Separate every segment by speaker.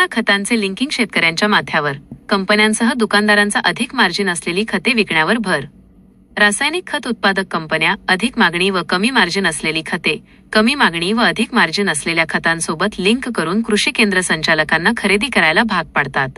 Speaker 1: बियाणा खतांचे लिंकिंग शेतकऱ्यांच्या माथ्यावर, कंपन्यांसह दुकानदारांचा अधिक मार्जिन असलेली खते विकण्यावर भर. रासायनिक खत उत्पादक कंपन्या अधिक मागणी व कमी मार्जिन असलेली खते, कमी मागणी व अधिक मार्जिन असलेल्या खतांसोबत लिंक करून कृषी केंद्र संचालकांना खरेदी करायला भाग पाडतात.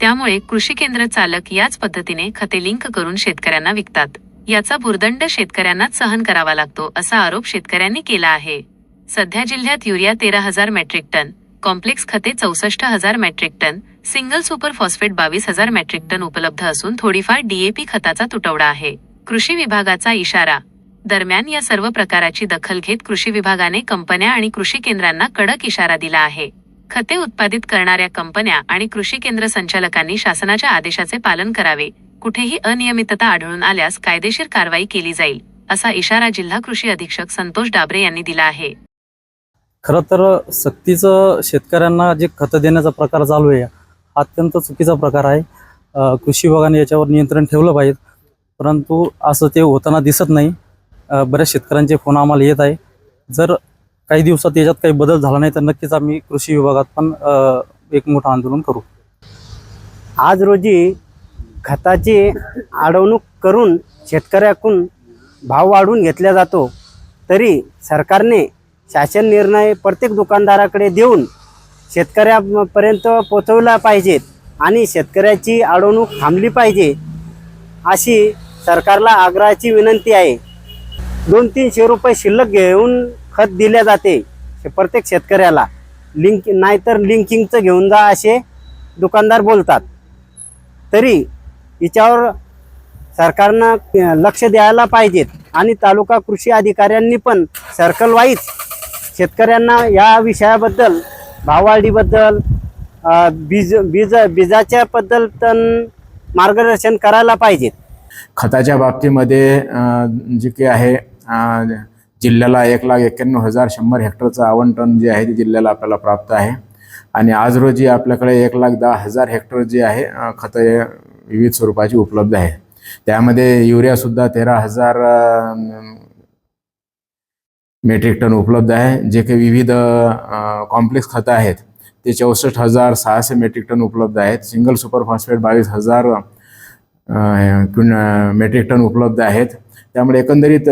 Speaker 1: त्यामुळे कृषी केंद्र चालक याच पद्धतीने खते लिंक करून शेतकऱ्यांना विकतात. याचा भुर्दंड शेतकऱ्यांनाच सहन करावा लागतो, असा आरोप शेतकऱ्यांनी केला आहे. सध्या जिल्ह्यात युरिया 13,000 मेट्रिक टन, कॉम्प्लेक्स खते 64,000 metric ton, single super phosphate 22,000 metric ton उपलब्ध असून थोडीफार DAP खताचा तुटवडा आहे. कृषी विभागाचा इशारा. दरम्यान या सर्व प्रकाराची दखल घेत कृषी विभागाने कंपन्या आणि कृषी केंद्रांना कडक इशारा दिला आहे. खते उत्पादित करणाऱ्या कंपन्या आणि कृषी केंद्र संचालकांनी शासनाच्या आदेशाचे पालन करावे. कुठेही अनियमितता आढळून आल्यास कायदेशीर कारवाई केली जाईल, असा इशारा जिल्हा कृषी अधीक्षक संतोष डाबरे यांनी दिला आहे.
Speaker 2: खरं तर सक्तीचं शेतकऱ्यांना जे खतं देण्याचा प्रकार चालू आहे हा अत्यंत चुकीचा प्रकार आहे. कृषी विभागाने याच्यावर नियंत्रण ठेवलं पाहिजे, परंतु असं ते होताना दिसत नाही. बऱ्याच शेतकऱ्यांचे फोन आम्हाला येत आहे. जर काही दिवसात याच्यात काही बदल झाला नाही तर नक्कीच आम्ही कृषी विभागात पण एक मोठं आंदोलन करू.
Speaker 3: आज रोजी खताची अडवणूक करून शेतकऱ्याकडून भाव वाढवून घेतला जातो, तरी सरकारने शासन निर्णय प्रत्येक दुकानदाराकडे देऊन शेतकऱ्यापर्यंत पोहोचवला पाहिजेत आणि शेतकऱ्याची अडवणूक थांबली पाहिजे, अशी सरकारला आग्रहाची विनंती आहे. 200-300 रुपये शिल्लक घेऊन खत दिले जाते प्रत्येक शेतकऱ्याला. नाहीतर लिंकिंगचं घेऊन जा असे दुकानदार बोलतात. तरी याच्यावर सरकारनं लक्ष द्यायला पाहिजेत आणि तालुका कृषी अधिकाऱ्यांनी पण सर्कल वाईज शेतकऱ्यांना या विषयाबद्दल, भाववाढीबद्दल, बीजाच्या बद्दल मार्गदर्शन करायला पाहिजेत.
Speaker 4: खताच्या बाबतीमध्ये जे काही आहे जिल्ह्याला 1,91,100 हेक्टरचं आवंटन जे आहे ते जिल्ह्याला आपल्याला प्राप्त आहे. आणि आज रोजी आपल्याकडे 1,10,000 हेक्टर जे आहे खतं विविध स्वरूपाची उपलब्ध आहे. त्यामध्ये युरियासुद्धा 13,000 मेट्रिक टन उपलब्ध आहे. जे काही विविध कॉम्प्लेक्स खतं आहेत ते 64,600 मेट्रिक टन उपलब्ध आहेत. Single super phosphate 22,000 metric ton उपलब्ध आहेत. त्यामुळे एकंदरीत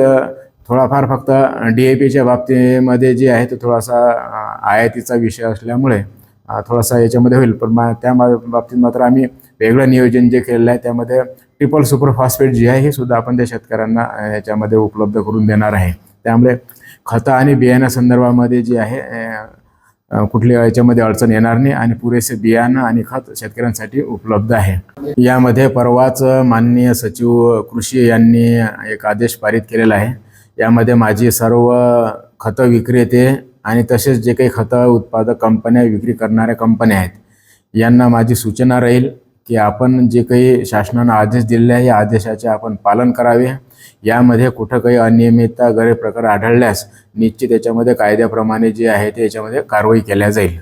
Speaker 4: थोडाफार फक्त DAPच्या बाबतीमध्ये जे आहे तो थोडासा आयातीचा विषय असल्यामुळे थोडासा याच्यामध्ये होईल. पण त्या बाबतीत मात्र आम्ही वेगळं नियोजन जे केलेलं आहे त्यामध्ये ट्रिपल सुपर फॉस्फेट जे आहे हे सुद्धा आपण त्या शेतकऱ्यांना याच्यामध्ये उपलब्ध करून देणार आहे. त्यामुळे खतं आणि बियाण्या संदर्भामध्ये जे आहे कुठल्या याच्यामध्ये अडचण येणार नाही आणि पुरेसे बियाणं आणि खत शेतकऱ्यांसाठी उपलब्ध आहे. यामध्ये परवाच माननीय सचिव कृषी यांनी एक आदेश पारित केलेला आहे. यामध्ये माझी सर्व खतं विक्रेते आणि तसेच जे काही खतं उत्पादक कंपन्या, विक्री करणाऱ्या कंपन्या आहेत यांना माझी सूचना राहील की आपण जे काही शासनानं आदेश दिलेले आहे या आदेशाचे आपण पालन करावे. यामध्ये कुठं काही अनियमितता, गैरप्रकार आढळल्यास निश्चित याच्यामध्ये कायद्याप्रमाणे जे आहे ते याच्यामध्ये कारवाई केल्या जाईल.